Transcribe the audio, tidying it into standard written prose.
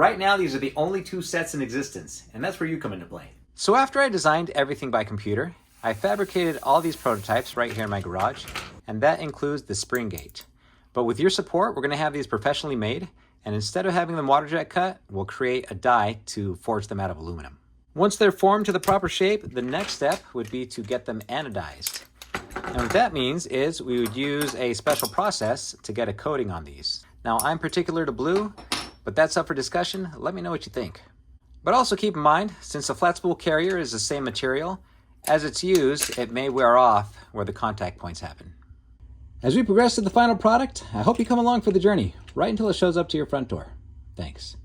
Right now, these are the only two sets in existence, and that's where you come into play. So after I designed everything by computer, I fabricated all these prototypes right here in my garage, and that includes the spring gate. But with your support, we're going to have these professionally made, and instead of having them water jet cut, we'll create a die to forge them out of aluminum. Once they're formed to the proper shape, the next step would be to get them anodized. And what that means is we would use a special process to get a coating on these. Now I'm particular to blue, but that's up for discussion. Let me know what you think. But also keep in mind, since the flat spool carrier is the same material, as it's used, it may wear off where the contact points happen. As we progress to the final product, I hope you come along for the journey, right until it shows up to your front door. Thanks.